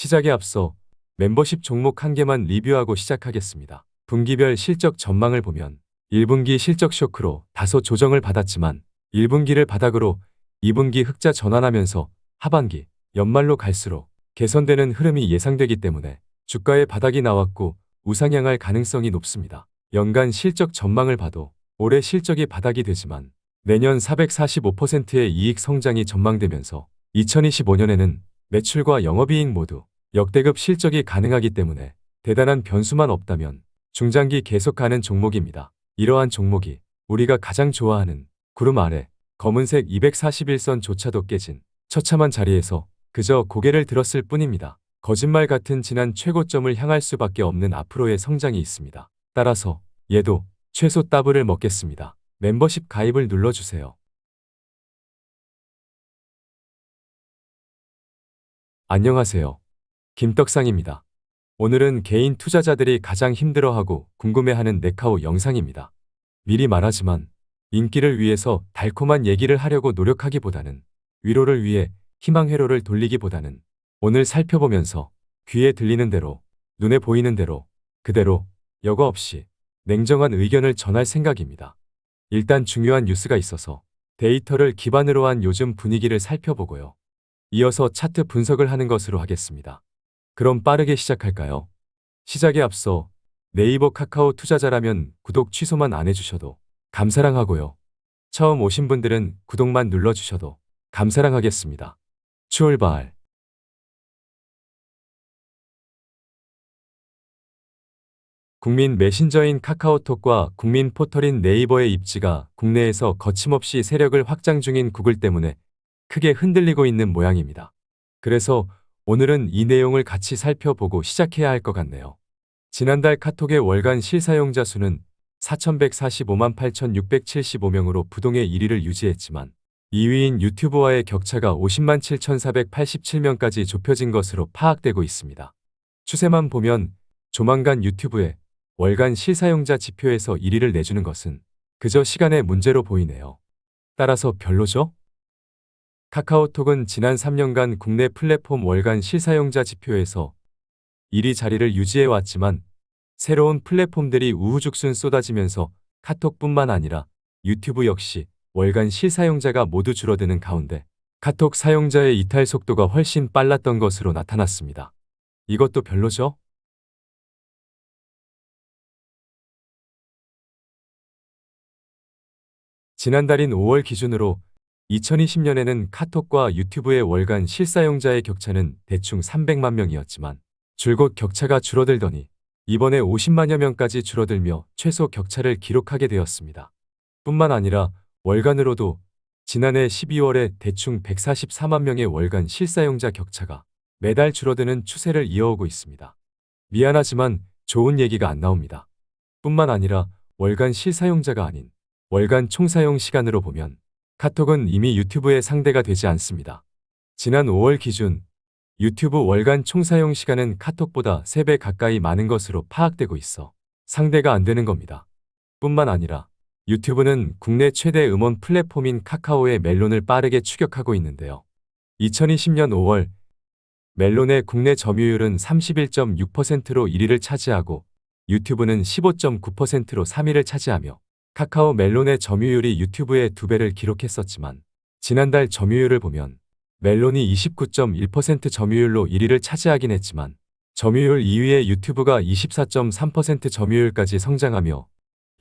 시작에 앞서 멤버십 종목 한 개만 리뷰하고 시작하겠습니다. 분기별 실적 전망을 보면 1분기 실적 쇼크로 다소 조정을 받았지만 1분기를 바닥으로 2분기 흑자 전환하면서 하반기, 연말로 갈수록 개선되는 흐름이 예상되기 때문에 주가의 바닥이 나왔고 우상향할 가능성이 높습니다. 연간 실적 전망을 봐도 올해 실적이 바닥이 되지만 내년 445%의 이익 성장이 전망되면서 2025년에는 매출과 영업이익 모두 역대급 실적이 가능하기 때문에 대단한 변수만 없다면 중장기 계속 가는 종목입니다. 이러한 종목이 우리가 가장 좋아하는 구름 아래 검은색 241선조차도 깨진 처참한 자리에서 그저 고개를 들었을 뿐입니다. 거짓말 같은 지난 최고점을 향할 수밖에 없는 앞으로의 성장이 있습니다. 따라서 얘도 최소 더블을 먹겠습니다. 멤버십 가입을 눌러주세요. 안녕하세요. 김떡상입니다. 오늘은 개인 투자자들이 가장 힘들어하고 궁금해하는 네카오 영상입니다. 미리 말하지만 인기를 위해서 달콤한 얘기를 하려고 노력하기보다는 위로를 위해 희망 회로를 돌리기보다는 오늘 살펴보면서 귀에 들리는 대로 눈에 보이는 대로 그대로 여과 없이 냉정한 의견을 전할 생각입니다. 일단 중요한 뉴스가 있어서 데이터를 기반으로 한 요즘 분위기를 살펴보고요. 이어서 차트 분석을 하는 것으로 하겠습니다. 그럼 빠르게 시작할까요? 시작에 앞서 네이버 카카오 투자자라면 구독 취소만 안 해주셔도 감사랑 하고요. 처음 오신 분들은 구독만 눌러주셔도 감사랑 하겠습니다. 출발! 국민 메신저인 카카오톡과 국민 포털인 네이버의 입지가 국내에서 거침없이 세력을 확장 중인 구글 때문에 크게 흔들리고 있는 모양입니다. 그래서 오늘은 이 내용을 같이 살펴보고 시작해야 할 것 같네요. 지난달 카톡의 월간 실사용자 수는 4,145만 8,675명으로 부동의 1위를 유지했지만 2위인 유튜브와의 격차가 50만 7,487명까지 좁혀진 것으로 파악되고 있습니다. 추세만 보면 조만간 유튜브의 월간 실사용자 지표에서 1위를 내주는 것은 그저 시간의 문제로 보이네요. 따라서 별로죠? 카카오톡은 지난 3년간 국내 플랫폼 월간 실사용자 지표에서 1위 자리를 유지해왔지만 새로운 플랫폼들이 우후죽순 쏟아지면서 카톡뿐만 아니라 유튜브 역시 월간 실사용자가 모두 줄어드는 가운데 카톡 사용자의 이탈 속도가 훨씬 빨랐던 것으로 나타났습니다. 이것도 별로죠? 지난달인 5월 기준으로 2020년에는 카톡과 유튜브의 월간 실사용자의 격차는 대충 300만 명이었지만 줄곧 격차가 줄어들더니 이번에 50만여 명까지 줄어들며 최소 격차를 기록하게 되었습니다. 뿐만 아니라 월간으로도 지난해 12월에 대충 144만 명의 월간 실사용자 격차가 매달 줄어드는 추세를 이어오고 있습니다. 미안하지만 좋은 얘기가 안 나옵니다. 뿐만 아니라 월간 실사용자가 아닌 월간 총사용 시간으로 보면 카톡은 이미 유튜브의 상대가 되지 않습니다. 지난 5월 기준 유튜브 월간 총사용 시간은 카톡보다 3배 가까이 많은 것으로 파악되고 있어 상대가 안 되는 겁니다. 뿐만 아니라 유튜브는 국내 최대 음원 플랫폼인 카카오의 멜론을 빠르게 추격하고 있는데요. 2020년 5월 멜론의 국내 점유율은 31.6%로 1위를 차지하고 유튜브는 15.9%로 3위를 차지하며 카카오 멜론의 점유율이 유튜브의 2배를 기록했었지만 지난달 점유율을 보면 멜론이 29.1% 점유율로 1위를 차지하긴 했지만 점유율 2위의 유튜브가 24.3% 점유율까지 성장하며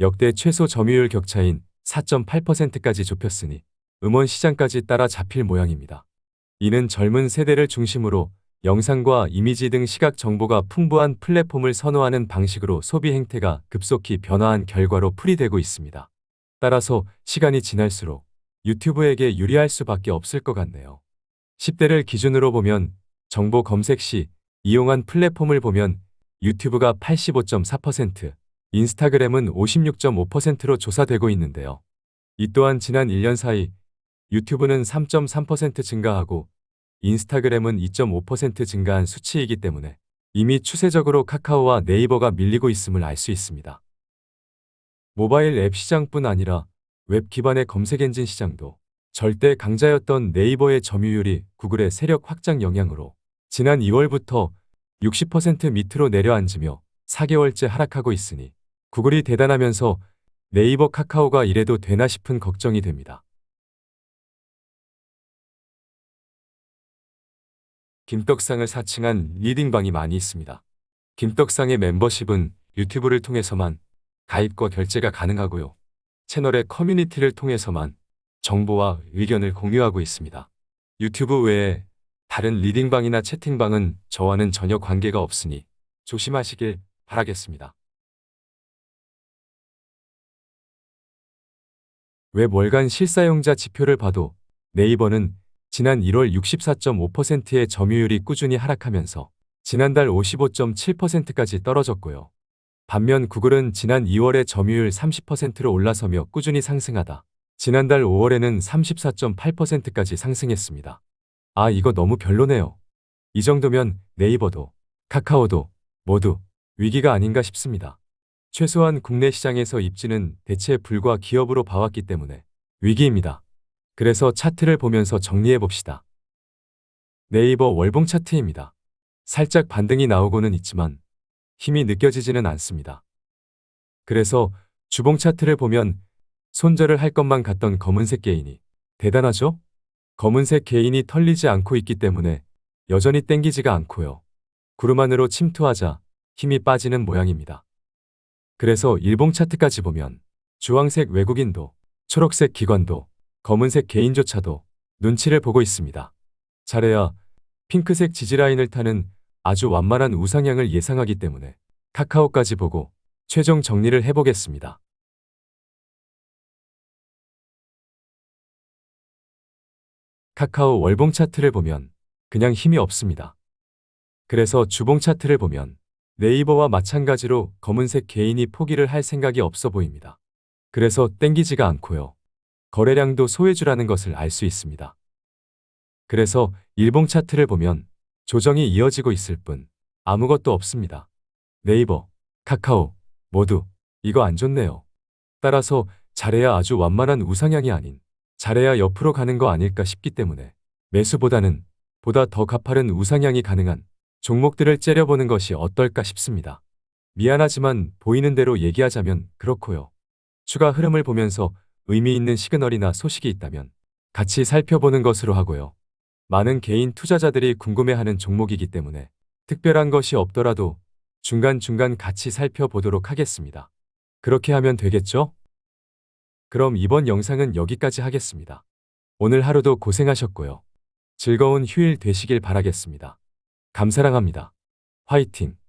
역대 최소 점유율 격차인 4.8%까지 좁혔으니 음원 시장까지 따라잡힐 모양입니다. 이는 젊은 세대를 중심으로 영상과 이미지 등 시각 정보가 풍부한 플랫폼을 선호하는 방식으로 소비 행태가 급속히 변화한 결과로 풀이되고 있습니다. 따라서 시간이 지날수록 유튜브에게 유리할 수밖에 없을 것 같네요. 10대를 기준으로 보면 정보 검색 시 이용한 플랫폼을 보면 유튜브가 85.4%, 인스타그램은 56.5%로 조사되고 있는데요. 이 또한 지난 1년 사이 유튜브는 3.3% 증가하고 인스타그램은 2.5% 증가한 수치이기 때문에 이미 추세적으로 카카오와 네이버가 밀리고 있음을 알 수 있습니다. 모바일 앱 시장뿐 아니라 웹 기반의 검색 엔진 시장도 절대 강자였던 네이버의 점유율이 구글의 세력 확장 영향으로 지난 2월부터 60% 밑으로 내려앉으며 4개월째 하락하고 있으니 구글이 대단하면서 네이버 카카오가 이래도 되나 싶은 걱정이 됩니다. 김떡상을 사칭한 리딩방이 많이 있습니다. 김떡상의 멤버십은 유튜브를 통해서만 가입과 결제가 가능하고요. 채널의 커뮤니티를 통해서만 정보와 의견을 공유하고 있습니다. 유튜브 외에 다른 리딩방이나 채팅방은 저와는 전혀 관계가 없으니 조심하시길 바라겠습니다. 웹 월간 실사용자 지표를 봐도 네이버는 지난 1월 64.5%의 점유율이 꾸준히 하락하면서 지난달 55.7%까지 떨어졌고요. 반면 구글은 지난 2월에 점유율 30%로 올라서며 꾸준히 상승하다 지난달 5월에는 34.8%까지 상승했습니다. 아, 이거 너무 별로네요. 이 정도면 네이버도 카카오도 모두 위기가 아닌가 싶습니다. 최소한 국내 시장에서 입지는 대체 불과 기업으로 봐왔기 때문에 위기입니다. 그래서 차트를 보면서 정리해 봅시다. 네이버 월봉 차트입니다. 살짝 반등이 나오고는 있지만 힘이 느껴지지는 않습니다. 그래서 주봉 차트를 보면 손절을 할 것만 같던 검은색 개인이 대단하죠? 검은색 개인이 털리지 않고 있기 때문에 여전히 땡기지가 않고요. 구름 안으로 침투하자 힘이 빠지는 모양입니다. 그래서 일봉 차트까지 보면 주황색 외국인도 초록색 기관도 검은색 개인조차도 눈치를 보고 있습니다. 잘해야 핑크색 지지라인을 타는 아주 완만한 우상향을 예상하기 때문에 카카오까지 보고 최종 정리를 해보겠습니다. 카카오 월봉 차트를 보면 그냥 힘이 없습니다. 그래서 주봉 차트를 보면 네이버와 마찬가지로 검은색 개인이 포기를 할 생각이 없어 보입니다. 그래서 땡기지가 않고요. 거래량도 소외주라는 것을 알 수 있습니다. 그래서 일봉 차트를 보면 조정이 이어지고 있을 뿐 아무것도 없습니다. 네이버, 카카오 모두 이거 안 좋네요. 따라서 잘해야 아주 완만한 우상향이 아닌 잘해야 옆으로 가는 거 아닐까 싶기 때문에 매수보다는 보다 더 가파른 우상향이 가능한 종목들을 째려보는 것이 어떨까 싶습니다. 미안하지만 보이는 대로 얘기하자면 그렇고요. 추가 흐름을 보면서 의미 있는 시그널이나 소식이 있다면 같이 살펴보는 것으로 하고요. 많은 개인 투자자들이 궁금해하는 종목이기 때문에 특별한 것이 없더라도 중간중간 같이 살펴보도록 하겠습니다. 그렇게 하면 되겠죠? 그럼 이번 영상은 여기까지 하겠습니다. 오늘 하루도 고생하셨고요. 즐거운 휴일 되시길 바라겠습니다. 감사랑합니다. 화이팅!